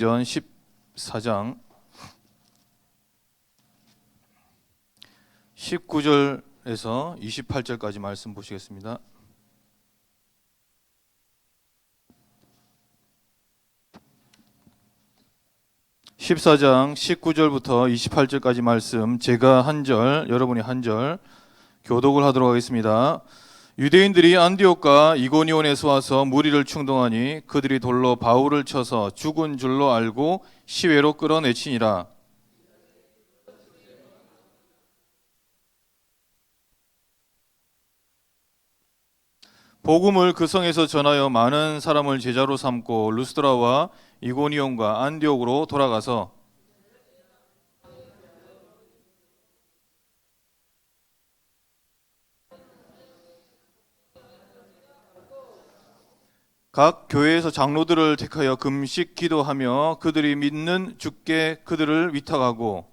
전 14장 19절에서 28절까지 말씀 보시겠습니다. (14장) 19절부터 28절까지 말씀, 제가 한 절, 여러분이 한 절 교독을 하도록 하겠습니다. 유대인들이 안디옥과 이고니온에서 와서 무리를 충동하니 그들이 돌로 바울을 쳐서 죽은 줄로 알고 시외로 끌어내치니라. 복음을 그 성에서 전하여 많은 사람을 제자로 삼고 루스드라와 이고니온과 안디옥으로 돌아가서 각 교회에서 장로들을 택하여 금식 기도하며 그들이 믿는 주께 그들을 위탁하고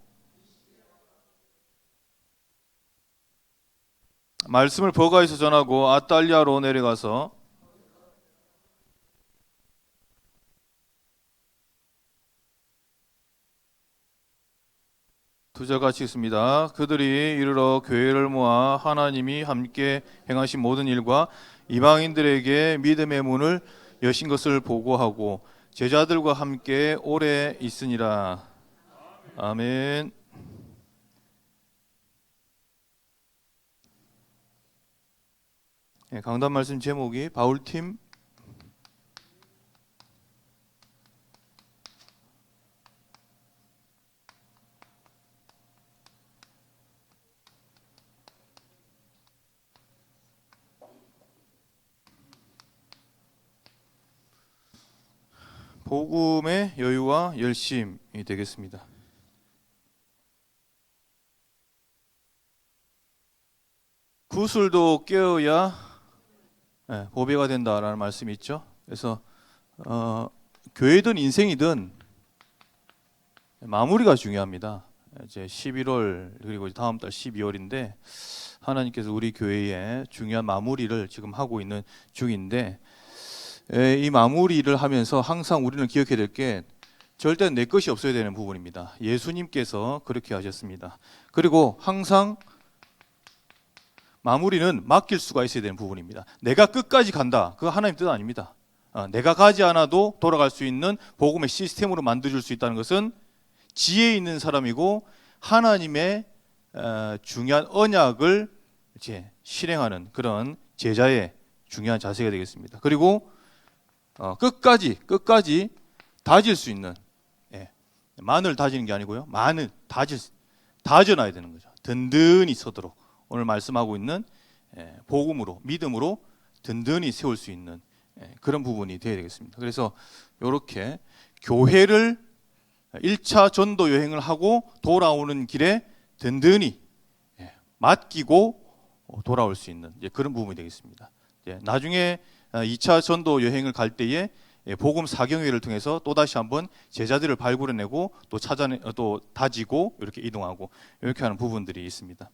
말씀을 버가에서 전하고 아탈리아로 내려가서 두 절 같이 읽습니다. 그들이 이르러 교회를 모아 하나님이 함께 행하신 모든 일과 이방인들에게 믿음의 문을 여신 것을 보고하고 제자들과 함께 오래 있으니라. 아멘. 강단 말씀 제목이 바울팀 복음의 여유와 열심이 되겠습니다. 구슬도 깨어야 보배가 된다라는 말씀이 있죠. 그래서 교회든 인생이든 마무리가 중요합니다. 이제 11월 그리고 다음 달 12월인데 하나님께서 우리 교회에 중요한 마무리를 지금 하고 있는 중인데, 이 마무리를 하면서 항상 우리는 기억해야 될 게 절대 내 것이 없어야 되는 부분입니다. 예수님께서 그렇게 하셨습니다. 그리고 항상 마무리는 맡길 수가 있어야 되는 부분입니다. 내가 끝까지 간다, 그거 하나님 뜻 아닙니다. 내가 가지 않아도 돌아갈 수 있는 복음의 시스템으로 만들어줄 수 있다는 것은 지혜 있는 사람이고 하나님의 중요한 언약을 이제 실행하는 그런 제자의 중요한 자세가 되겠습니다. 그리고 끝까지 다질 수 있는, 마늘 다지는 게 아니고요, 마늘 다져놔야 되는 거죠. 든든히 서도록 오늘 말씀하고 있는 복음으로, 믿음으로 든든히 세울 수 있는 그런 부분이 되어야 되겠습니다. 그래서 이렇게 교회를 1차 전도 여행을 하고 돌아오는 길에 든든히 맡기고 돌아올 수 있는 그런 부분이 되겠습니다. 나중에 2차 전도 여행을 갈 때에 복음 사경회를 통해서 또다시 한번 제자들을 발굴해내고 또 다지고 이렇게 이동하고 이렇게 하는 부분들이 있습니다.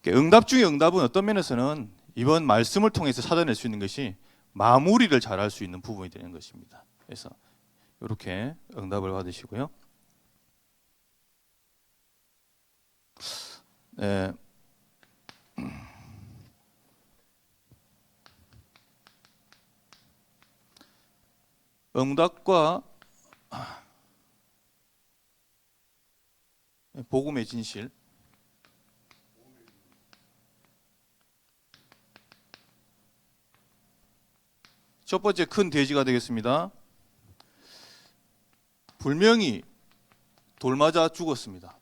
응답 중에 응답은 어떤 면에서는 이번 말씀을 통해서 찾아낼 수 있는 것이 마무리를 잘할 수 있는 부분이 되는 것입니다. 그래서 이렇게 응답을 받으시고요. 응답과 복음의 진실, 첫 번째 큰 대지가 되겠습니다. 불명이 돌 맞아 죽었습니다.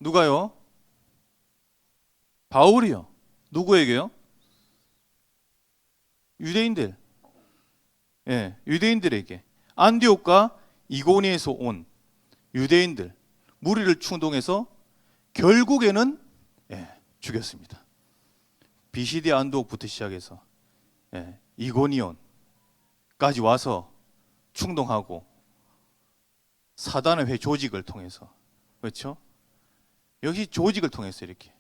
누가요? 바울이요. 누구에게요? 유대인들. 유대인들에게. 안디옥과 이고니에서 온 유대인들 무리를 충동해서 결국에는 죽였습니다. 비시디 안디옥부터 시작해서 이고니온까지 와서 충동하고 사단의 회 조직을 통해서, 그렇죠? 역시 조직을 통해서 이렇게.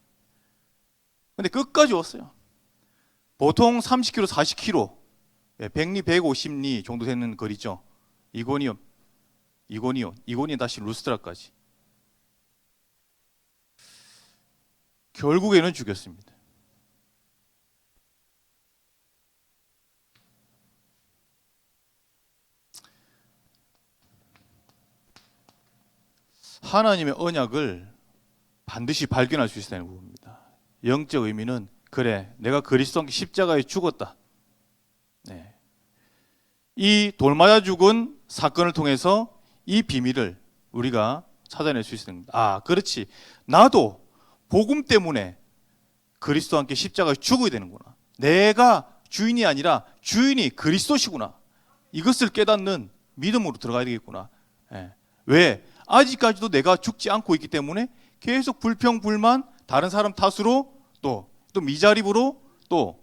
근데 끝까지 왔어요. 보통 30km, 40km 100리, 150리 정도 되는 거리죠. 이고니온, 이고니온 다시 루스트라까지. 결국에는 죽였습니다. 하나님의 언약을 반드시 발견할 수 있다는 부분입니다. 영적 의미는 그래, 내가 그리스도 함께 십자가에 죽었다. 네. 이 돌맞아 죽은 사건을 통해서 이 비밀을 우리가 찾아낼 수 있습니다. 아, 그렇지. 나도 복음 때문에 그리스도와 함께 십자가에 죽어야 되는구나. 내가 주인이 아니라 주인이 그리스도시구나. 이것을 깨닫는 믿음으로 들어가야 되겠구나. 예. 왜? 아직까지도 내가 죽지 않고 있기 때문에 계속 불평, 불만, 다른 사람 탓으로 또 미자립으로 또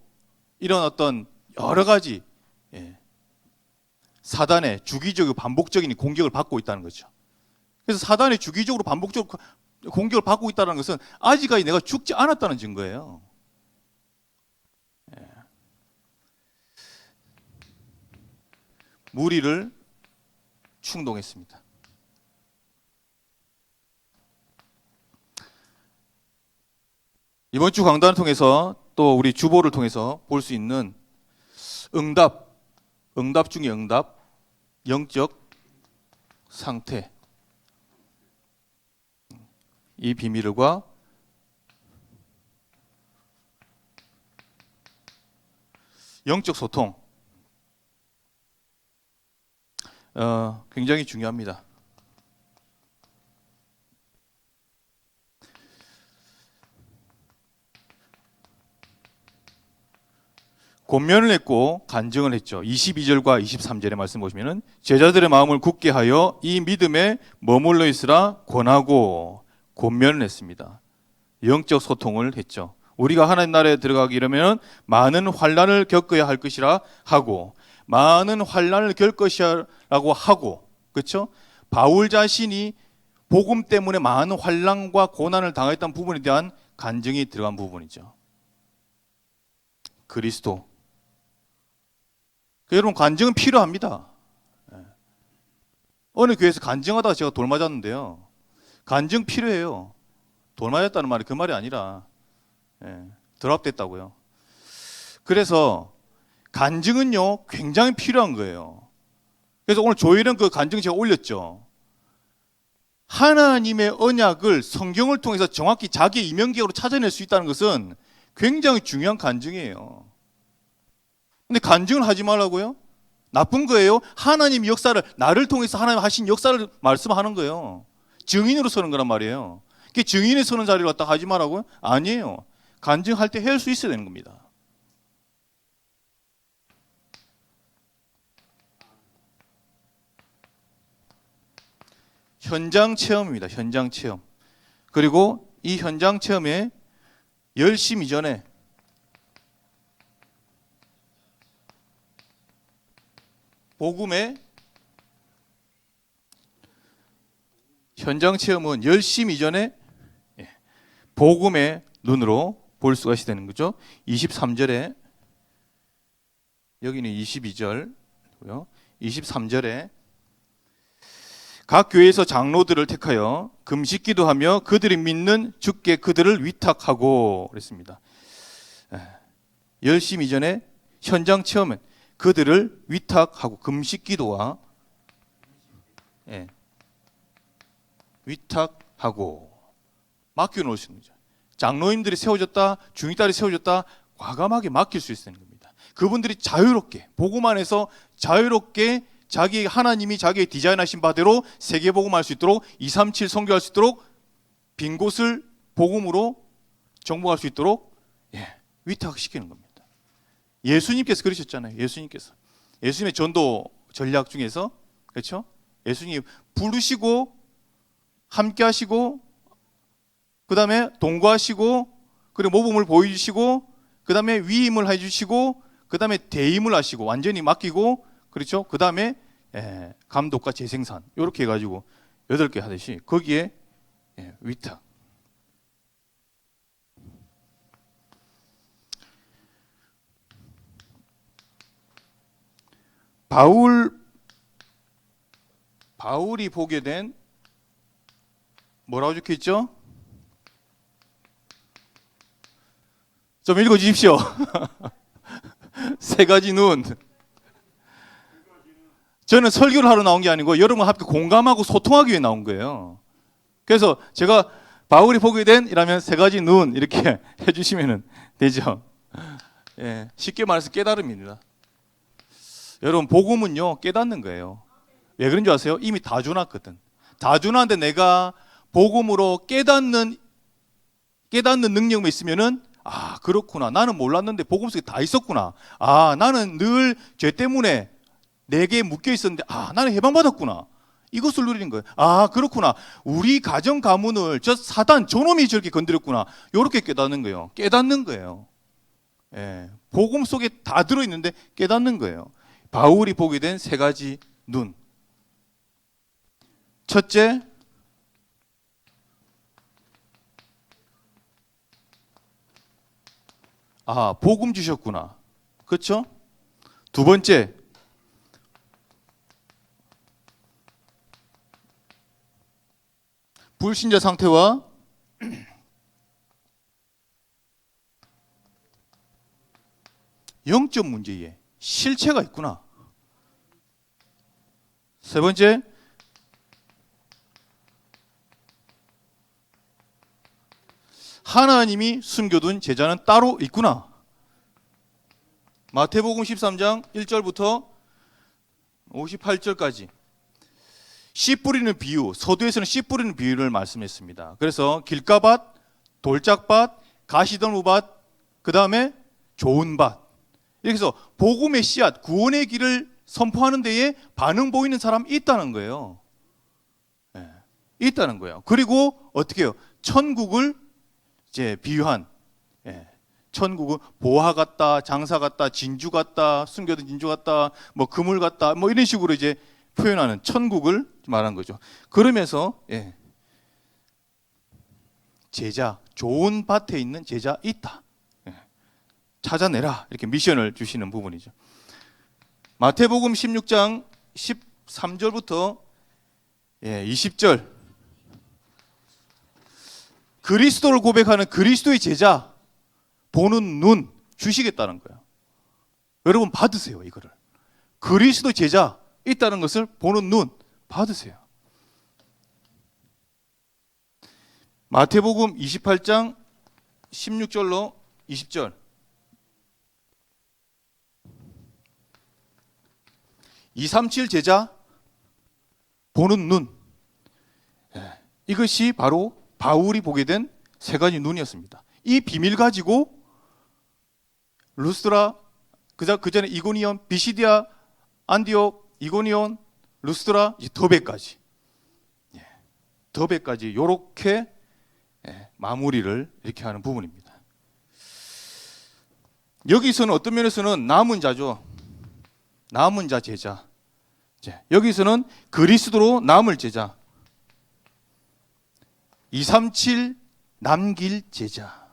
이런 어떤 여러 가지 사단의 주기적이고 반복적인 공격을 받고 있다는 거죠. 그래서 사단의 주기적으로 반복적으로 공격을 받고 있다는 것은 아직까지 내가 죽지 않았다는 증거예요. 무리를 충동했습니다. 이번 주 강단을 통해서 또 우리 주보를 통해서 볼 수 있는 응답 중에 응답, 영적 상태, 이 비밀과 영적 소통, 굉장히 중요합니다. 권면을 했고 간증을 했죠. 22절과 23절의 말씀 보시면은 제자들의 마음을 굳게 하여 이 믿음에 머물러 있으라 권하고 권면을 했습니다. 영적 소통을 했죠. 우리가 하나님 나라에 들어가기려면 많은 환난을 겪어야 할 것이라 하고 많은 환난을 겪을 것이라고 하고 그렇죠? 바울 자신이 복음 때문에 많은 환난과 고난을 당했던 부분에 대한 간증이 들어간 부분이죠. 그리스도. 여러분 간증은 필요합니다. 어느 교회에서 간증하다가 제가 돌 맞았는데요. 간증 필요해요. 돌 맞았다는 말이 그 말이 아니라 드랍됐다고요. 그래서 간증은요 굉장히 필요한 거예요. 그래서 오늘 조일은 그 간증 제가 올렸죠. 하나님의 언약을 성경을 통해서 정확히 자기의 이면격으로 찾아낼 수 있다는 것은 굉장히 중요한 간증이에요. 근데 간증을 하지 말라고요? 나쁜 거예요? 하나님 역사를 나를 통해서 하나님 하신 역사를 말씀하는 거예요. 증인으로 서는 거란 말이에요. 그 증인이 서는 자리를 갖다 하지 말라고요? 아니에요. 간증할 때 할 수 있어야 되는 겁니다. 현장 체험입니다. 현장 체험. 그리고 이 현장 체험에 열심히 전에 복음의 현장 체험은 열심히 이전에 복음의 눈으로 볼 수가 있게 되는 거죠. 23절에 여기는 22절고요. 23절에 각 교회에서 장로들을 택하여 금식 기도하며 그들이 믿는 주께 그들을 위탁하고 그랬습니다. 열심히 이전에 현장 체험은 그들을 위탁하고 금식 기도와 위탁하고 맡겨놓을 수 있는 거죠. 장로님들이 세워졌다, 중위딸이 세워졌다, 과감하게 맡길 수 있는 겁니다. 그분들이 자유롭게 복음 안에서 자유롭게 자기 하나님이 자기의 디자인하신 바대로 세계 복음할 수 있도록 237 선교할 수 있도록 빈 곳을 복음으로 정복할 수 있도록 위탁시키는 겁니다. 예수님께서 그러셨잖아요. 예수님의 전도 전략 중에서 그렇죠? 예수님 부르시고 함께 하시고 그다음에 동거하시고 그리고 모범을 보여주시고 그다음에 위임을 해주시고 그다음에 대임을 하시고 완전히 맡기고 그렇죠? 그다음에 감독과 재생산 이렇게 해가지고 8개 하듯이 거기에 위탁. 바울이 보게 된 뭐라고 적혀 있죠? 좀 읽어 주십시오. 세 가지 눈. 저는 설교를 하러 나온 게 아니고 여러분과 함께 공감하고 소통하기 위해 나온 거예요. 그래서 제가 바울이 보게 된 이라면 세 가지 눈 이렇게 해주시면 되죠. 예, 쉽게 말해서 깨달음입니다. 여러분 복음은요 깨닫는 거예요. 왜 그런 줄 아세요? 이미 다 주놨거든. 다 주놨는데 내가 복음으로 깨닫는 능력만 있으면은 아 그렇구나. 나는 몰랐는데 복음 속에 다 있었구나. 아 나는 늘 죄 때문에 내게 묶여 있었는데 아 나는 해방받았구나. 이것을 누리는 거예요. 아 그렇구나. 우리 가정 가문을 저 사단 저놈이 저렇게 건드렸구나. 이렇게 깨닫는 거예요. 깨닫는 거예요. 예, 복음 속에 다 들어있는데 깨닫는 거예요. 바울이 보게 된 세 가지 눈. 첫째, 아 복음 주셨구나. 그렇죠? 두 번째, 불신자 상태와 영적 문제에 실체가 있구나. 세 번째, 하나님이 숨겨둔 제자는 따로 있구나. 마태복음 13장 1절부터 58절까지 씨 뿌리는 비유, 서두에서는 씨 뿌리는 비유를 말씀했습니다. 그래서 길가밭, 돌짝밭, 가시덤불밭, 그 다음에 좋은 밭. 이렇게 해서 복음의 씨앗, 구원의 길을 선포하는 데에 반응 보이는 사람이 있다는 거예요. 네, 있다는 거예요. 그리고 어떻게 해요? 천국을 이제 비유한, 예, 천국은 보화 같다, 장사 같다, 진주 같다, 숨겨둔 진주 같다, 뭐 그물 같다, 뭐 이런 식으로 이제 표현하는 천국을 말한 거죠. 그러면서 예, 제자, 좋은 밭에 있는 제자 있다. 예, 찾아내라. 이렇게 미션을 주시는 부분이죠. 마태복음 16장 13절부터 20절 그리스도를 고백하는 그리스도의 제자 보는 눈 주시겠다는 거예요. 여러분 받으세요. 이거를. 그리스도 제자 있다는 것을 보는 눈 받으세요. 마태복음 28장 16절로 20절. 237 제자 보는 눈. 이것이 바로 바울이 보게 된 세 가지 눈이었습니다. 이 비밀 가지고 루스드라, 그 전에 이고니온, 비시디아, 안디옥, 이고니온, 루스드라, 더베까지, 더베까지 이렇게 마무리를 이렇게 하는 부분입니다. 여기서는 어떤 면에서는 남은 자죠. 남은 자 제자. 여기서는 그리스도로 남을 제자. 237 남길 제자.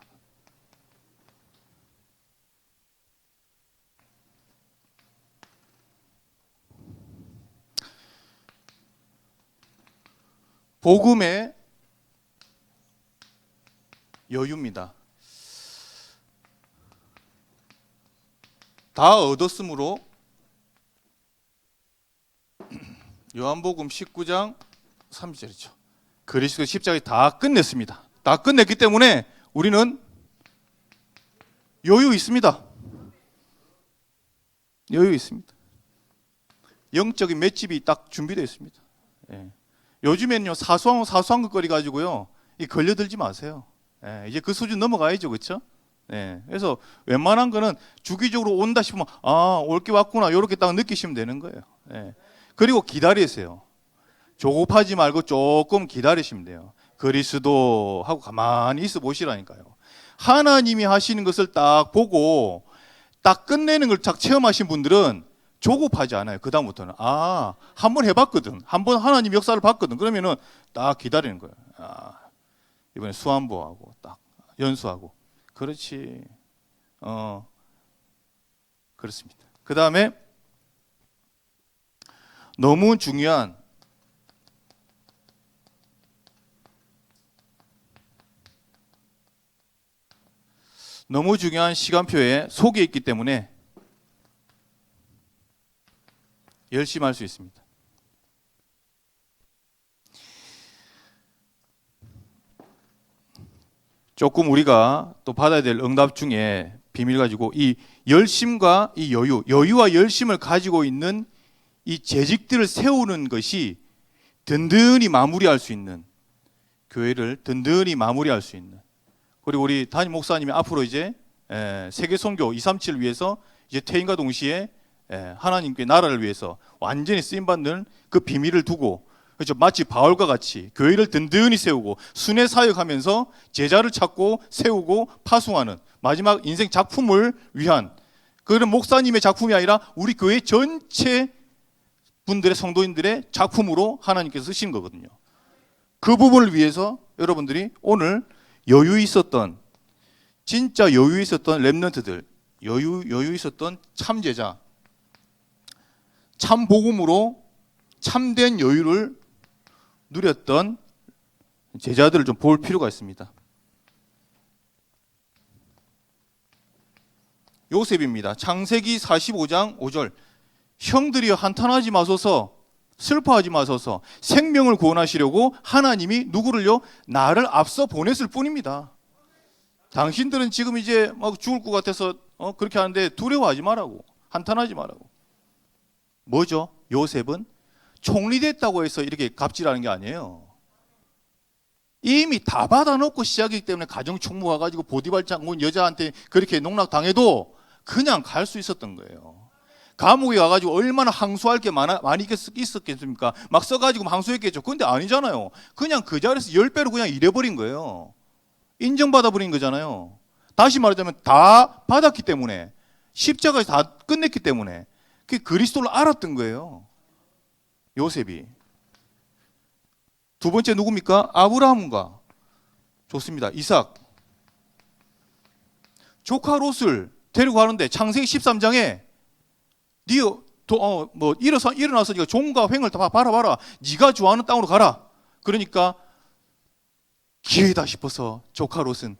복음의 여유입니다. 다 얻었으므로 요한복음 19장 30절이죠. 그리스도 십자가에 다 끝냈습니다. 다 끝냈기 때문에 우리는 여유 있습니다. 여유 있습니다. 영적인 맷집이 딱 준비되어 있습니다. 요즘에는요 사소한 것거리 가지고요 걸려들지 마세요. 이제 그 수준 넘어가야죠, 그렇죠? 그래서 웬만한 거는 주기적으로 온다 싶으면 올 게 왔구나 이렇게 딱 느끼시면 되는 거예요. 그리고 기다리세요. 조급하지 말고 조금 기다리시면 돼요. 그리스도 하고 가만히 있어 보시라니까요. 하나님이 하시는 것을 딱 보고 딱 끝내는 걸 딱 체험하신 분들은 조급하지 않아요. 그 다음부터는 한번 해봤거든. 한번 하나님 역사를 봤거든. 그러면은 딱 기다리는 거예요. 이번에 수안보하고 딱 연수하고 그렇지. 그렇습니다. 그 다음에 너무 중요한 시간표에 속에 있기 때문에 열심히 할 수 있습니다. 조금 우리가 또 받아야 될 응답 중에 비밀 가지고 이 열심과 이 여유와 열심을 가지고 있는 이 재직들을 세우는 것이 든든히 마무리할 수 있는, 교회를 든든히 마무리할 수 있는, 그리고 우리 담임 목사님이 앞으로 이제 세계 선교 237을 위해서 이제 퇴임과 동시에 하나님께 나라를 위해서 완전히 쓰임 받는 그 비밀을 두고, 그렇죠, 마치 바울과 같이 교회를 든든히 세우고 순회 사역하면서 제자를 찾고 세우고 파송하는 마지막 인생 작품을 위한 그런 목사님의 작품이 아니라 우리 교회 전체 분들의 성도인들의 작품으로 하나님께서 쓰신 거거든요. 그 부분을 위해서 여러분들이 오늘 여유 있었던, 진짜 여유 있었던 렘넌트들, 여유 있었던 참제자, 참 복음으로 참된 여유를 누렸던 제자들을 좀 볼 필요가 있습니다. 요셉입니다. 창세기 45장 5절. 형들이여 한탄하지 마소서, 슬퍼하지 마소서. 생명을 구원하시려고 하나님이 누구를요? 나를 앞서 보냈을 뿐입니다. 당신들은 지금 이제 막 죽을 것 같아서 그렇게 하는데 두려워하지 말라고, 한탄하지 말라고. 뭐죠? 요셉은 총리됐다고 해서 이렇게 갑질하는 게 아니에요. 이미 다 받아놓고 시작이기 때문에 가정총무 와가지고 보디발 장군 여자한테 그렇게 농락당해도 그냥 갈 수 있었던 거예요. 감옥에 가가지고 얼마나 항소할 게 많이 있었겠습니까? 막 써가지고 항소했겠죠. 근데 아니잖아요. 그냥 그 자리에서 10배로 그냥 일해버린 거예요. 인정받아버린 거잖아요. 다시 말하자면 다 받았기 때문에, 십자가에서 다 끝냈기 때문에 그 그리스도를 알았던 거예요. 요셉이. 두 번째 누굽니까? 아브라함과, 좋습니다, 이삭. 조카 롯을 데리고 가는데 창세기 13장에 일어나서 네가 종과 횡을 다 바라봐라. 네가 좋아하는 땅으로 가라. 그러니까 기회다 싶어서 조카 롯은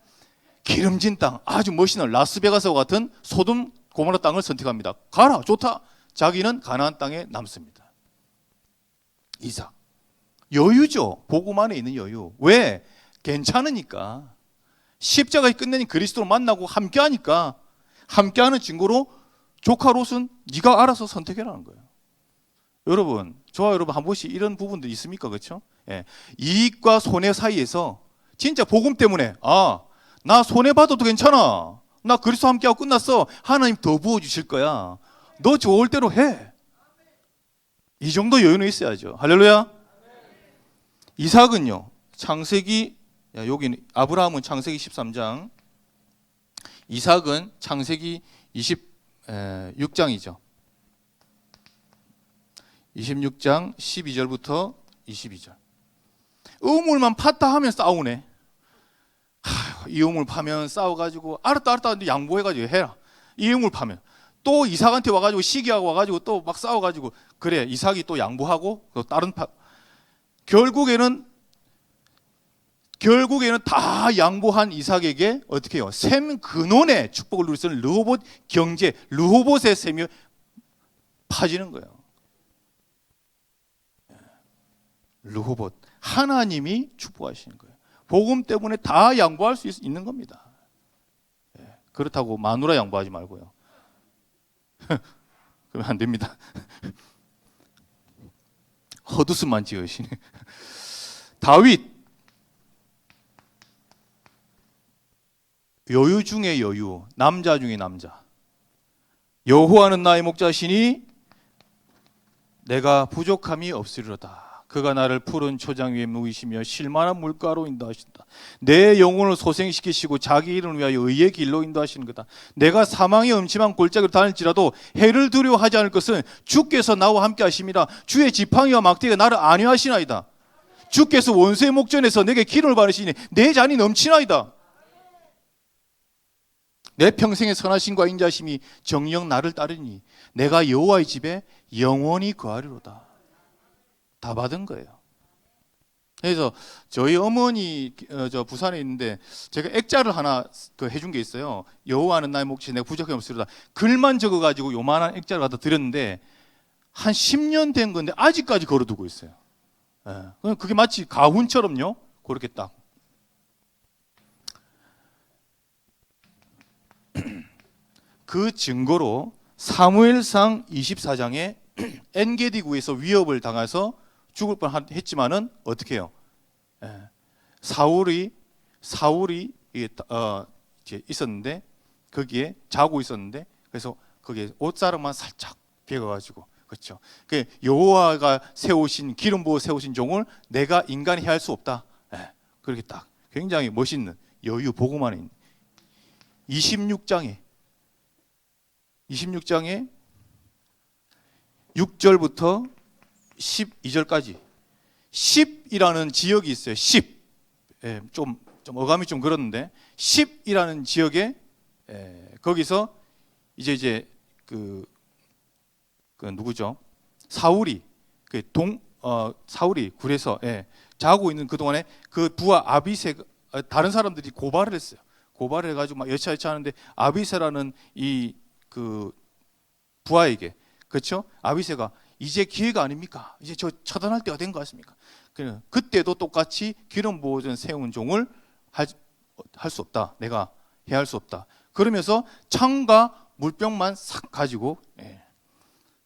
기름진 땅, 아주 멋있는 라스베가스와 같은 소돔 고모라 땅을 선택합니다. 가라, 좋다. 자기는 가나안 땅에 남습니다. 이삭. 여유죠. 복음 안에 있는 여유. 왜? 괜찮으니까. 십자가에 끝내는 그리스도를 만나고 함께하니까. 함께하는 증거로 조카 롯은 네가 알아서 선택해라는 거예요. 여러분, 저와 여러분 한 번씩 이런 부분도 있습니까? 그렇죠? 예. 이익과 손해 사이에서 진짜 복음 때문에 나 손해 받아도 괜찮아. 나 그리스도 함께하고 끝났어. 하나님 더 부어주실 거야. 너 좋을 대로 해. 이 정도 여유는 있어야죠. 할렐루야. 이삭은요, 여기는 아브라함은 창세기 13장, 이삭은 창세기 26장이죠. 26장 12절부터 22절. 우물만 팠다 하면 싸우네. 이 우물 파면 싸워가지고 알았다 하는데 양보해가지고 해라. 이 우물 파면 또 이삭한테 와가지고 시기하고 와가지고 또 막 싸워가지고, 그래 이삭이 또 양보하고 또 다른 결국에는 다 양보한 이삭에게 어떻게 해요? 셈 근원의 축복을 누릴 수 있는 르호봇 경제, 르호봇의 셈이 파지는 거예요. 르호봇, 하나님이 축복하시는 거예요. 복음 때문에 다 양보할 수 있는 겁니다. 그렇다고 마누라 양보하지 말고요. 그러면 안 됩니다. 헛웃음만 지으시네. 다윗. 여유 중에 여유, 남자 중에 남자. 여호와는 나의 목자시니 내가 부족함이 없으리로다. 그가 나를 푸른 초장 위에 누이시며 실만한 물가로 인도하신다. 내 영혼을 소생시키시고 자기 이름을 위하여 의의 길로 인도하시는 거다. 내가 사망의 음침한 골짜기로 다닐지라도 해를 두려워하지 않을 것은 주께서 나와 함께 하심이라. 주의 지팡이와 막대기가 나를 안위하시나이다. 주께서 원수의 목전에서 내게 기름을 바르시니 내 잔이 넘치나이다. 내 평생의 선하심과 인자심이 정녕 나를 따르니 내가 여호와의 집에 영원히 거하리로다. 다 받은 거예요. 그래서 저희 어머니 저 부산에 있는데 제가 액자를 하나 해준 게 있어요. 여호와는 나의 목자 내가 부족함이 없으리로다. 글만 적어가지고 요만한 액자를 갖다 드렸는데 한 10년 된 건데 아직까지 걸어두고 있어요. 예. 그게 마치 가훈처럼요. 그렇게 딱. 그 증거로 사무엘상 24장에 엔게디구에서 위협을 당해서 죽을 뻔했지만은 어떻게 해요? 사울이 이제 있었는데 거기에 자고 있었는데 그래서 거기에 옷자락만 살짝 베어가지고 그렇죠. 그 여호와가 세우신 기름 부어 세우신 종을 내가 인간이 해할 수 없다. 그렇게 딱 굉장히 멋있는 여유 복음 안에 있는 26장에 6절부터 12절까지 10이라는 지역이 있어요. 10. 좀 어감이 좀 그렇는데 10이라는 지역에 거기서 이제 그 누구죠? 사울이 사울이 굴에서 자고 있는 그 동안에 그 부하 아비새 다른 사람들이 고발을 했어요. 고발을 해가지고 막 여차하는데 아비새라는 이 그 부하에게 그렇죠? 아비새가 이제 기회가 아닙니까? 이제 저 처단할 때가 된 거 같습니까? 그때도 똑같이 기름 부어준 세운 종을 할 수 없다. 내가 해야 할 수 없다. 그러면서 창과 물병만 싹 가지고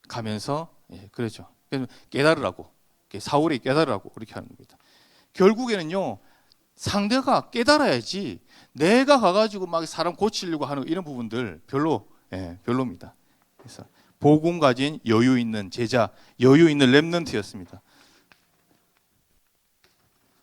가면서 그러죠. 깨달으라고 사울이 깨달으라고 그렇게 하는 겁니다. 결국에는요 상대가 깨달아야지 내가 가가지고 막 사람 고치려고 하는 이런 부분들 별로입니다. 그래서 복음 가진 여유 있는 제자, 여유 있는 렘넌트였습니다.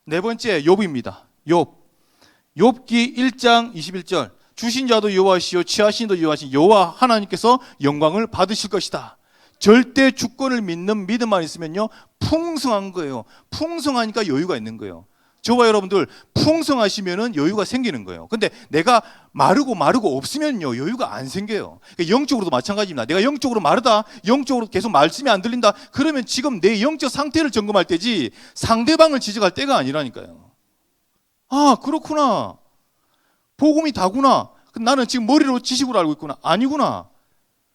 네 번째 욥입니다. 욥기 1장 21절 주신 자도 여호와시요 취하신 자도 여호와시 여호와 하나님께서 영광을 받으실 것이다. 절대 주권을 믿는 믿음만 있으면요 풍성한 거예요. 풍성하니까 여유가 있는 거예요. 저와 여러분들 풍성하시면은 여유가 생기는 거예요. 근데 내가 마르고 없으면요 여유가 안 생겨요. 영적으로도 마찬가지입니다. 내가 영적으로 마르다, 영적으로 계속 말씀이 안 들린다. 그러면 지금 내 영적 상태를 점검할 때지 상대방을 지적할 때가 아니라니까요. 아 그렇구나. 복음이 다구나. 나는 지금 머리로 지식으로 알고 있구나. 아니구나.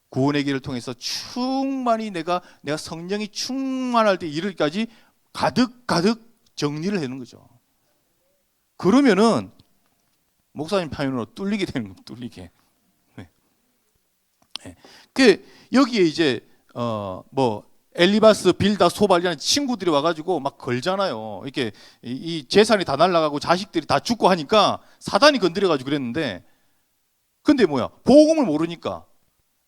구원의 길을 통해서 충만히 내가 성령이 충만할 때 이르기까지 가득 정리를 해놓은 거죠. 그러면은 목사님 표현으로 뚫리게 되는 겁니다. 뚫리게. 그 여기에 이제 엘리바스, 빌다, 소발이라는 친구들이 와가지고 막 걸잖아요. 이렇게 이 재산이 다 날아가고 자식들이 다 죽고 하니까 사단이 건드려가지고 그랬는데, 근데 뭐야? 복음을 모르니까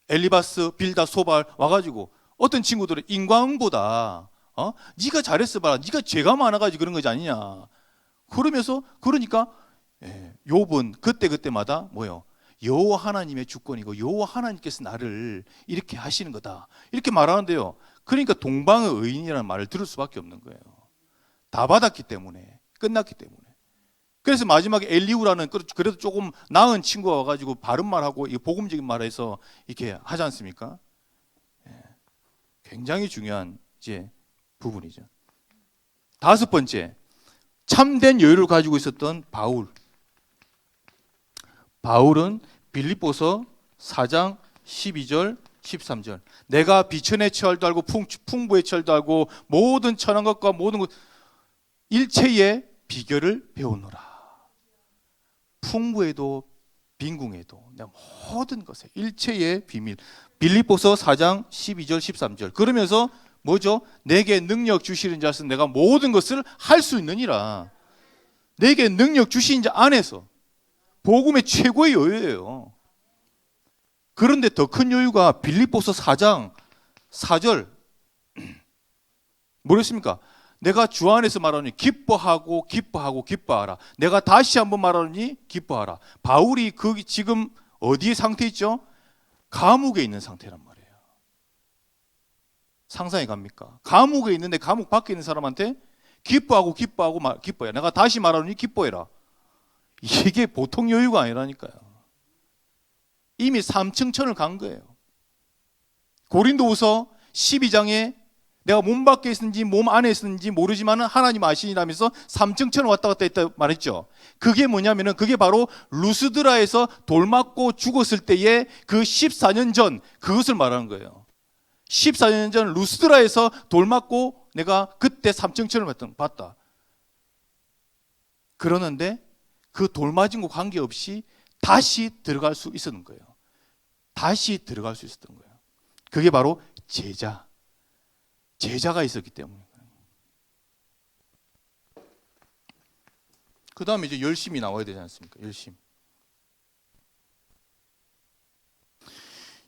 엘리바스, 빌다, 소발 와가지고 어떤 친구들은 인과응보다 네가 잘했어 봐라. 네가 죄가 많아가지고 그런 거지 아니냐. 그러면서 그러니까 욥은 그때마다 뭐요? 여호와 하나님의 주권이고 여호와 하나님께서 나를 이렇게 하시는 거다. 이렇게 말하는데요. 그러니까 동방의 의인이라는 말을 들을 수밖에 없는 거예요. 다 받았기 때문에, 끝났기 때문에. 그래서 마지막에 엘리후라는 그래도 조금 나은 친구가 와가지고 바른 말하고 복음적인 말해서 이렇게 하지 않습니까? 굉장히 중요한 이제 부분이죠. 다섯 번째, 참된 여유를 가지고 있었던 바울은 빌립보서 4장 12절 13절 내가 비천의 처할도 알고 풍부의 처할도 알고 모든 천한 것과 모든 것 일체의 비결을 배우노라. 풍부에도 빈궁에도 모든 것에 일체의 비밀. 빌립보서 4장 12절 13절 그러면서 뭐죠? 내게 능력 주시는 자는 내가 모든 것을 할 수 있느니라. 내게 능력 주신 자 안에서 복음의 최고의 여유예요. 그런데 더 큰 여유가 빌립보서 4장 4절 뭐랬습니까? 내가 주 안에서 말하니 기뻐하라. 내가 다시 한번 말하니 기뻐하라. 바울이 지금 어디에 상태 있죠? 감옥에 있는 상태란 말이에요. 상상이 갑니까? 감옥에 있는데 감옥 밖에 있는 사람한테 기뻐하고 기뻐해. 내가 다시 말하니 기뻐해라. 이게 보통 여유가 아니라니까요. 이미 3층 천을 간 거예요. 고린도후서 12장에 내가 몸 밖에 있는지 몸 안에 있는지 모르지만 하나님 아시니라면서 삼층천을 왔다 갔다 했다 말했죠. 그게 뭐냐면은 그게 바로 루스드라에서 돌 맞고 죽었을 때의 그 14년 전 그것을 말하는 거예요. 14년 전 루스드라에서 돌 맞고 내가 그때 삼층천을 봤다. 그러는데 그 돌 맞은 거 관계없이 다시 들어갈 수 있었던 거예요. 다시 들어갈 수 있었던 거예요. 그게 바로 제자가 있었기 때문에. 그 다음에 이제 열심히 나와야 되지 않습니까?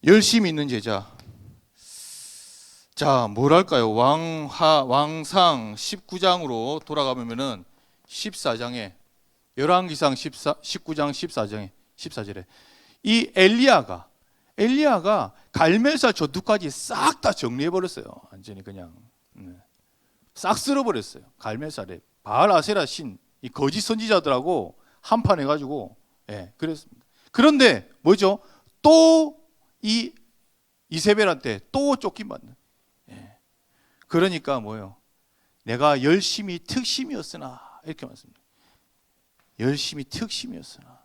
열심히 있는 제자. 자, 뭘 할까요? 왕상 19장으로 돌아가면은 14장에 열왕기상 19장 14절에 이 엘리야가 갈멜살 전투까지 싹 다 정리해 버렸어요. 완전히 그냥 싹 쓸어 버렸어요. 갈멜살에 바알 아세라 신 이 거짓 선지자들하고 한판 해가지고 그랬습니다. 그런데 뭐죠? 또 이 이세벨한테 또 쫓김받는. 그러니까 뭐요? 내가 열심히 특심이었으나 이렇게 말씀합니다. 열심히 특심이었으나.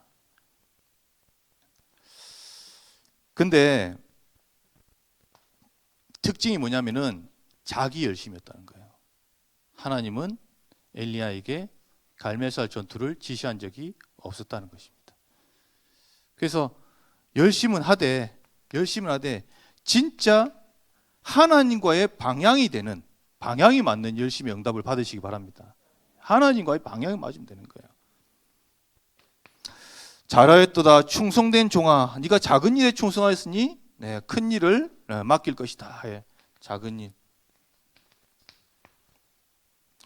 근데 특징이 뭐냐면은 자기 열심이었다는 거예요. 하나님은 엘리야에게 갈멜살 전투를 지시한 적이 없었다는 것입니다. 그래서 열심은 하되 진짜 하나님과의 방향이 맞는 열심히 응답을 받으시기 바랍니다. 하나님과의 방향이 맞으면 되는 거예요. 잘하였도다 충성된 종아, 네가 작은 일에 충성하였으니 큰 일을 맡길 것이다. 작은 일,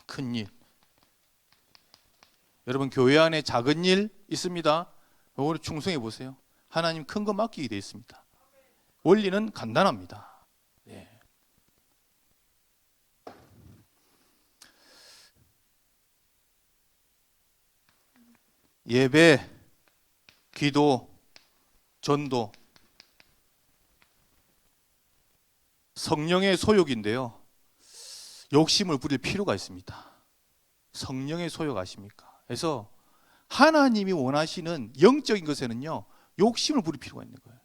큰 일. 여러분 교회 안에 작은 일 있습니다. 이거를 충성해 보세요. 하나님 큰 거 맡기게 되어 있습니다. 원리는 간단합니다. 예배, 기도, 전도, 성령의 소욕인데요. 욕심을 부릴 필요가 있습니다. 성령의 소욕 아십니까? 그래서 하나님이 원하시는 영적인 것에는요, 욕심을 부릴 필요가 있는 거예요.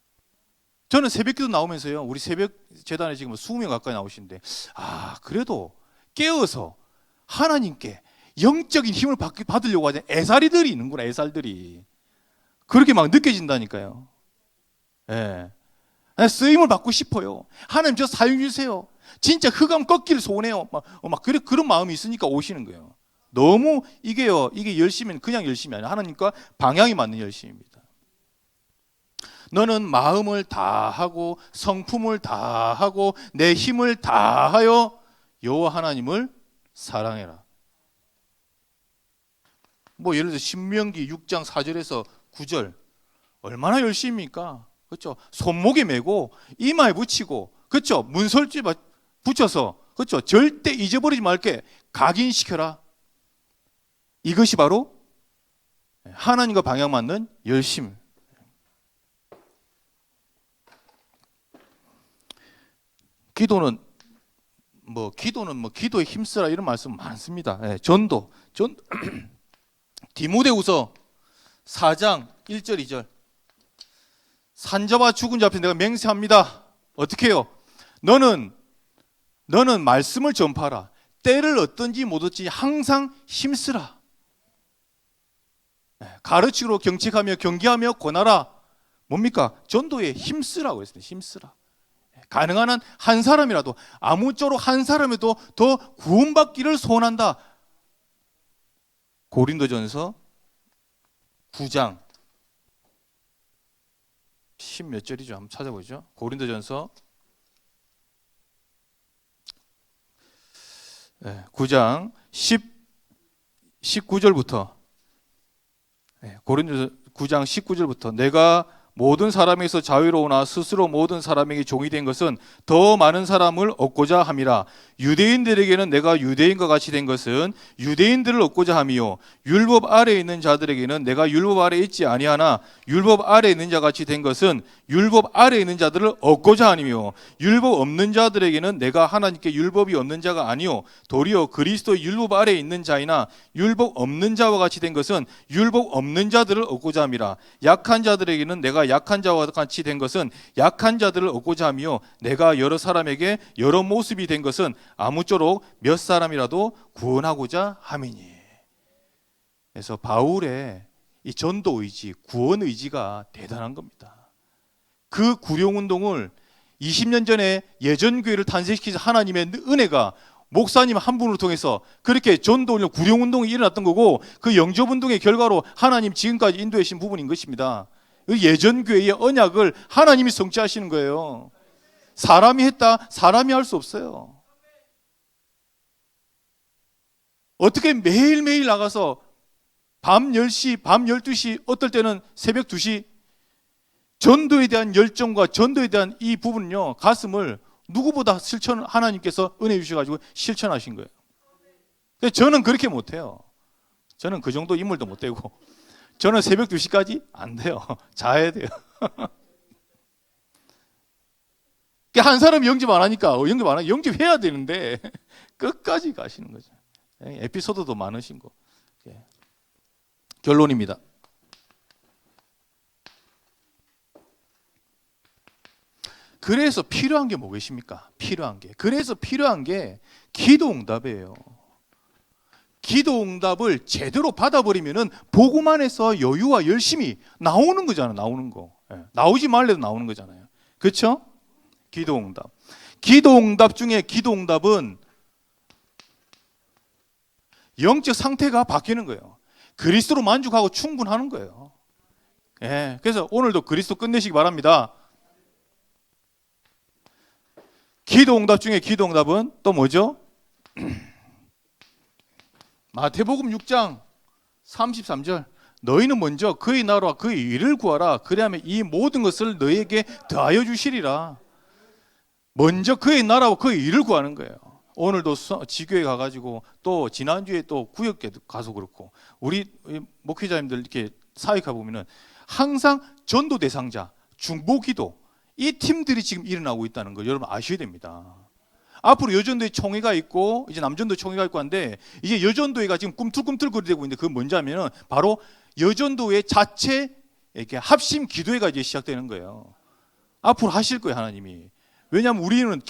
저는 새벽기도 나오면서요, 우리 새벽 재단에 지금 20명 가까이 나오시는데, 그래도 깨어서 하나님께 영적인 힘을 받으려고 하지 애살이들이 있는구나. 애살들이 그렇게 막 느껴진다니까요. 쓰임을 받고 싶어요. 하나님 저 사용해 주세요. 진짜 흑암 꺾기를 소원해요. 그런 마음이 있으니까 오시는 거예요. 너무 이게 열심히는 그냥 열심이 아니라 하나님과 방향이 맞는 열심입니다. 너는 마음을 다하고 성품을 다하고 내 힘을 다하여 여호와 하나님을 사랑해라. 예를 들어 신명기 6장 4절에서 9절 얼마나 열심입니까? 그렇죠? 손목에 메고 이마에 붙이고, 그렇죠? 문설주에 붙여서, 그렇죠? 절대 잊어버리지 말게 각인시켜라. 이것이 바로 하나님과 방향 맞는 열심. 기도는 기도에 힘쓰라 이런 말씀 많습니다. 전도 디모데후서 4장 1절 2절 산자와 죽은 자 앞에 내가 맹세합니다. 어떻게 해요? 너는 말씀을 전파하라. 때를 얻든지 못 얻든지 항상 힘쓰라. 가르치고 경책하며 경계하며 권하라. 뭡니까? 전도에 힘쓰라고 했습니다. 힘쓰라. 가능한 한 한 사람이라도, 아무쪼록 한 사람이라도 더 구원받기를 소원한다. 고린도전서 9장 10몇 절이죠. 한번 찾아보죠. 고린도전서 9장 19절부터 고린도전서 9장 19절부터 내가 모든 사람에게서 자유로우나 스스로 모든 사람에게 종이 된 것은 더 많은 사람을 얻고자 함이라. 유대인들에게는 내가 유대인과 같이 된 것은 유대인들을 얻고자 함이요 율법 아래에 있는 자들에게는 내가 율법 아래에 있지 아니하나 율법 아래에 있는 자 같이 된 것은 율법 아래에 있는 자들을 얻고자 함이요 율법 없는 자들에게는 내가 하나님께 율법이 없는 자가 아니요 도리어 그리스도의 율법 아래에 있는 자이나 율법 없는 자와 같이 된 것은 율법 없는 자들을 얻고자 함이라. 약한 자들에게는 내가 약한 자와 같이 된 것은 약한 자들을 얻고자 하며 내가 여러 사람에게 여러 모습이 된 것은 아무쪼록 몇 사람이라도 구원하고자 함이니. 그래서 바울의 이 전도 의지, 구원 의지가 대단한 겁니다. 그 구룡운동을 20년 전에 예전교회를 탄생시키신 하나님의 은혜가 목사님 한 분을 통해서 그렇게 전도운동, 구룡운동이 일어났던 거고 그 영접운동의 결과로 하나님 지금까지 인도해 주신 부분인 것입니다. 예전교회의 언약을 하나님이 성취하시는 거예요. 사람이 했다? 사람이 할 수 없어요. 어떻게 매일매일 나가서 밤 10시, 밤 12시, 어떨 때는 새벽 2시 전도에 대한 열정과 전도에 대한 이 부분은요, 가슴을 누구보다 하나님께서 은혜 주셔가지고 실천하신 거예요. 저는 그렇게 못해요. 저는 그 정도 인물도 못 되고 저는 새벽 2시까지 안 돼요. 자야 돼요. 한 사람이 영접 안 하니까 영접해야 되는데 끝까지 가시는 거죠. 에피소드도 많으신 거. 결론입니다. 그래서 필요한 게 뭐겠습니까? 그래서 필요한 게 기도응답이에요. 기도응답을 제대로 받아버리면은 복음 안에서 여유와 열심히 나오는 거잖아요. 나오는 거. 나오지 말래도 나오는 거잖아요. 그렇죠? 기도응답. 기도응답 중에 기도응답은 영적 상태가 바뀌는 거예요. 그리스도로 만족하고 충분하는 거예요. 그래서 오늘도 그리스도 끝내시기 바랍니다. 기도응답 중에 기도응답은 또 뭐죠? 마태복음 6장 33절 너희는 먼저 그의 나라와 그의 의를 구하라. 그리하면 이 모든 것을 너희에게 더하여 주시리라. 먼저 그의 나라와 그의 의를 구하는 거예요. 오늘도 지교회 가가지고 또 지난주에 또 구역에 가서 그렇고 우리 목회자님들 이렇게 사역해 보면은 항상 전도 대상자, 중보기도 이 팀들이 지금 일어나고 있다는 걸 여러분 아셔야 됩니다. 앞으로 여전도회 총회가 있고 이제 남전도 총회가 있고 한데 이제 여전도회가 지금 꿈틀꿈틀거리고 있는데 그건 뭔지 하면은 바로 여전도회 자체 이렇게 합심 기도회가 이제 시작되는 거예요. 앞으로 하실 거예요, 하나님이. 왜냐하면 우리는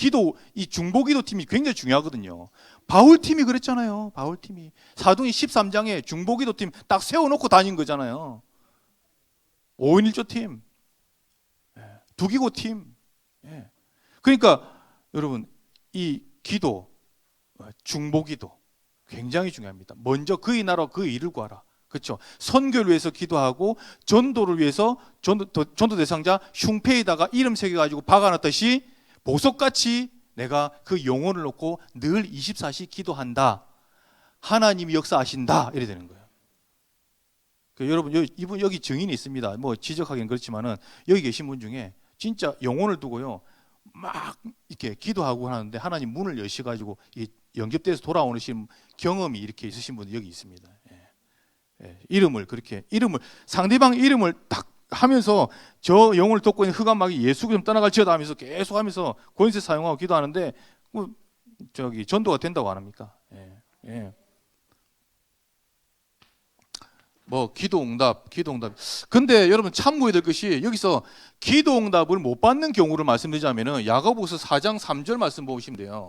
이 중보기도 팀이 굉장히 중요하거든요. 바울 팀이 그랬잖아요. 바울 팀이 사도행 13장에 중보기도 팀 딱 세워놓고 다닌 거잖아요. 5인 1조 팀, 두기고 팀. 그러니까 여러분 이 기도, 중보기도 굉장히 중요합니다. 먼저 그의 나라와 그의 일을 구하라. 그렇죠? 선교를 위해서 기도하고 전도를 위해서 전도 대상자 흉패에다가 이름 새겨가지고 박아놨듯이 보석같이 내가 그 영혼을 놓고 늘 24시 기도한다. 하나님이 역사하신다. 이래 되는 거예요. 여러분 이분 여기 증인이 있습니다. 뭐 지적하기는 그렇지만은 여기 계신 분 중에 진짜 영혼을 두고요 막 이렇게 기도하고 하는데 하나님 문을 여시가지고 영접돼서 돌아오신 경험이 이렇게 있으신 분이 여기 있습니다. 상대방 이름을 딱 하면서 저 영혼을 돕고 있는 흑암막이 예수 좀 떠나갈지어다 하면서 계속 하면서 권세 사용하고 기도하는데 전도가 된다고 안 합니까? 뭐 기도응답. 근데 여러분 참고해야 될 것이 여기서 기도응답을 못 받는 경우를 말씀드리자면은 야고보서 4장 3절 말씀 보시면 돼요.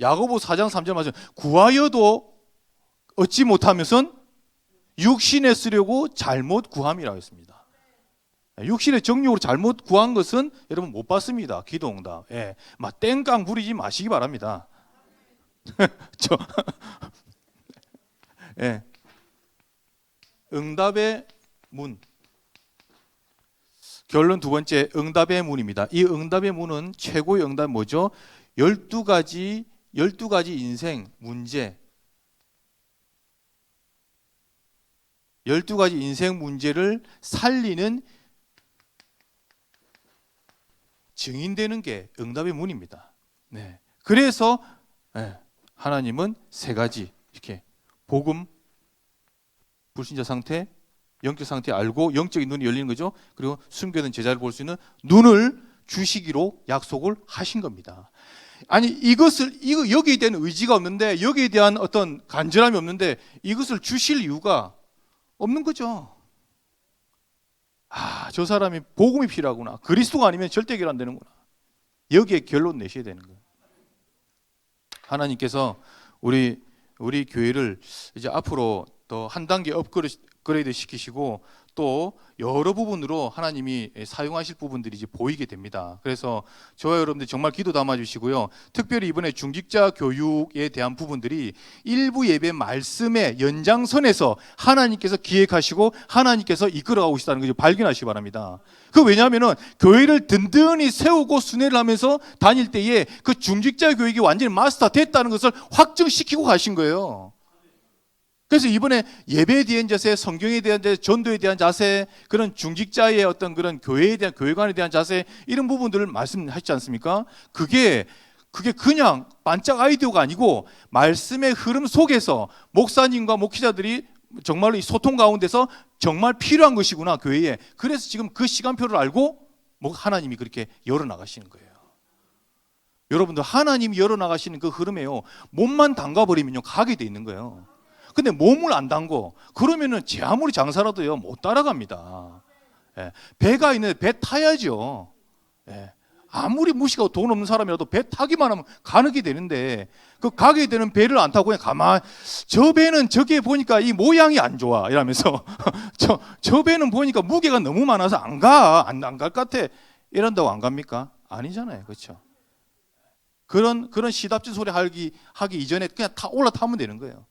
야고보서 4장 3절 말씀 구하여도 얻지 못하면서 육신에 쓰려고 잘못 구함이라고 했습니다. 육신의 정욕으로 잘못 구한 것은 여러분 못 받습니다. 기도응답. 막 땡깡 부리지 마시기 바랍니다. 응답의 문. 결론 두 번째, 응답의 문입니다. 이 응답의 문은 최고의 응답 뭐죠? 12가지 인생 문제. 12가지 인생 문제를 살리는 증인되는 게 응답의 문입니다. 네. 그래서 하나님은 세 가지 이렇게 복음, 불신자 상태, 영적 상태 알고 영적인 눈이 열리는 거죠. 그리고 숨겨둔 제자를 볼 수 있는 눈을 주시기로 약속을 하신 겁니다. 아니 이거 여기에 대한 의지가 없는데, 여기에 대한 어떤 간절함이 없는데 이것을 주실 이유가 없는 거죠. 저 사람이 복음이 필요하구나. 그리스도가 아니면 절대 해결 안 되는구나. 여기에 결론 내셔야 되는 거예요. 하나님께서 우리 교회를 이제 앞으로 더 한 단계 업그레이드 시키시고 또 여러 부분으로 하나님이 사용하실 부분들이 이제 보이게 됩니다. 그래서 저와 여러분들 정말 기도 담아 주시고요. 특별히 이번에 중직자 교육에 대한 부분들이 일부 예배 말씀의 연장선에서 하나님께서 기획하시고 하나님께서 이끌어가고 계시다는 것을 발견하시기 바랍니다. 왜냐하면 교회를 든든히 세우고 순회를 하면서 다닐 때에 그 중직자 교육이 완전히 마스터 됐다는 것을 확증시키고 가신 거예요. 그래서 이번에 예배에 대한 자세, 성경에 대한 자세, 전도에 대한 자세, 그런 중직자의 어떤 그런 교회에 대한, 교회관에 대한 자세, 이런 부분들을 말씀하시지 않습니까? 그게 그냥 반짝 아이디어가 아니고 말씀의 흐름 속에서 목사님과 목회자들이 정말로 이 소통 가운데서 정말 필요한 것이구나, 교회에. 그래서 지금 그 시간표를 알고 하나님이 그렇게 열어나가시는 거예요. 여러분들, 하나님이 열어나가시는 그 흐름에요, 몸만 담가버리면요 가게 돼 있는 거예요. 근데 몸을 안 담고 그러면은 제 아무리 장사라도요 못 따라갑니다. 배가 있는데 배 타야죠. 아무리 무식하고 돈 없는 사람이라도 배 타기만 하면 가게 되는데, 그 가게 되는 배를 안 타고 그냥 저 배는 저게 보니까 이 모양이 안 좋아 이러면서 저 배는 보니까 무게가 너무 많아서 안 갈 것 같아 이런다고 안 갑니까? 아니잖아요. 그렇죠? 그런 시답진 소리 하기 이전에 그냥 올라타면 되는 거예요.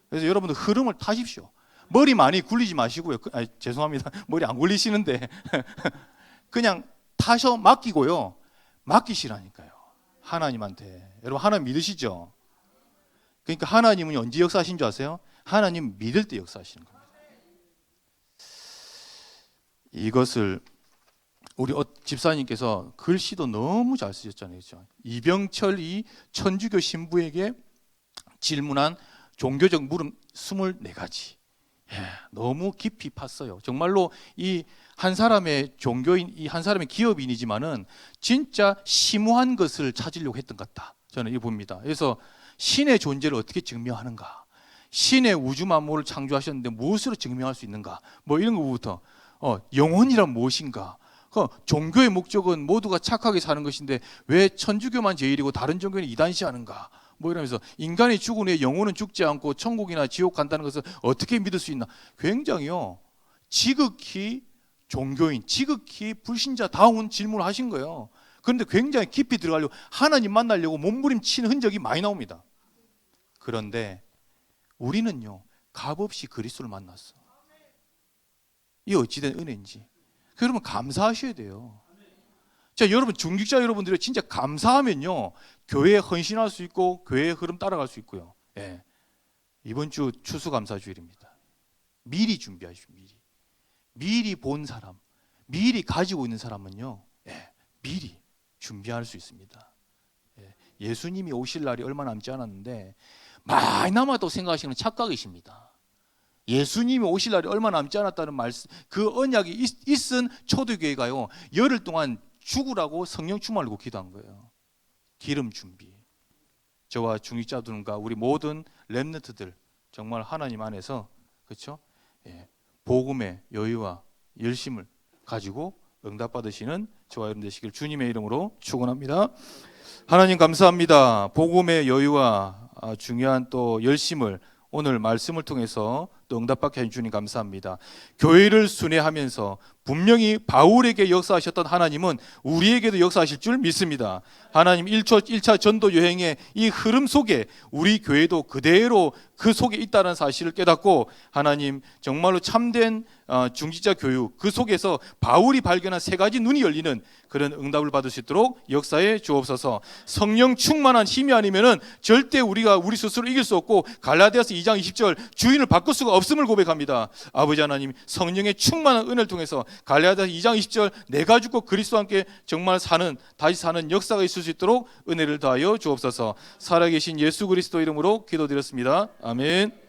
그래서 여러분들 흐름을 타십시오. 머리 많이 굴리지 마시고요. 죄송합니다. 머리 안 굴리시는데 그냥 타셔 맡기고요. 맡기시라니까요. 하나님한테. 여러분, 하나님 믿으시죠? 그러니까 하나님은 언제 역사하신 줄 아세요? 하나님 믿을 때 역사하시는 겁니다. 이것을 우리 집사님께서 글씨도 너무 잘 쓰셨잖아요. 그렇죠? 이병철 천주교 신부에게 질문한 종교적 물음 24가지. 너무 깊이 팠어요. 정말로 이 한 사람의 종교인, 이 한 사람의 기업인이지만은 진짜 심오한 것을 찾으려고 했던 것 같다. 저는 이거 봅니다. 그래서 신의 존재를 어떻게 증명하는가? 신의 우주 만물을 창조하셨는데 무엇으로 증명할 수 있는가? 이런 것부터 영혼이란 무엇인가? 종교의 목적은 모두가 착하게 사는 것인데 왜 천주교만 제일이고 다른 종교는 이단시하는가? 이러면서 인간이 죽은 후에 영혼은 죽지 않고 천국이나 지옥 간다는 것을 어떻게 믿을 수 있나? 굉장히요 지극히 종교인, 지극히 불신자다운 질문을 하신 거예요. 그런데 굉장히 깊이 들어가려고, 하나님 만나려고 몸부림치는 흔적이 많이 나옵니다. 그런데 우리는요 값없이 그리스도를 만났어. 이 어찌된 은혜인지 여러분 감사하셔야 돼요. 자, 여러분, 중직자 여러분들이 진짜 감사하면요 교회에 헌신할 수 있고 교회의 흐름 따라갈 수 있고요. 이번 주 추수감사주일입니다. 미리 준비하십시오. 미리 본 사람, 미리 가지고 있는 사람은요 미리 준비할 수 있습니다. 예수님이 오실 날이 얼마 남지 않았는데 많이 남았다고 생각하시는 착각이십니다. 예수님이 오실 날이 얼마 남지 않았다는 말씀, 그 언약이 있은 초대교회가요 열흘 동안 죽으라고 성령 충만을 기도한 거예요. 기름 준비. 저와 중직자들과 우리 모든 렘넌트들 정말 하나님 안에서, 그렇죠? 복음의 여유와 열심을 가지고 응답받으시는 저와 여러분 되시길 주님의 이름으로 축원합니다. 하나님 감사합니다. 복음의 여유와 중요한 또 열심을 오늘 말씀을 통해서 또 응답받게 해주니 감사합니다. 교회를 순회하면서 분명히 바울에게 역사하셨던 하나님은 우리에게도 역사하실 줄 믿습니다. 하나님 1차 전도 여행의 이 흐름 속에 우리 교회도 그대로 그 속에 있다는 사실을 깨닫고, 하나님 정말로 참된 중직자 교육, 그 속에서 바울이 발견한 세 가지 눈이 열리는 그런 응답을 받을 수 있도록 역사해 주옵소서. 성령 충만한 힘이 아니면은 절대 우리가 우리 스스로 이길 수 없고, 갈라디아서 2장 20절 주인을 바꿀 수가 없음을 고백합니다. 아버지 하나님, 성령의 충만한 은혜를 통해서 갈라디아서 2장 20절 내가 죽고 그리스도와 함께 정말 다시 사는 역사가 있을 수 있도록 은혜를 더하여 주옵소서. 살아계신 예수 그리스도 이름으로 기도드렸습니다. 아멘.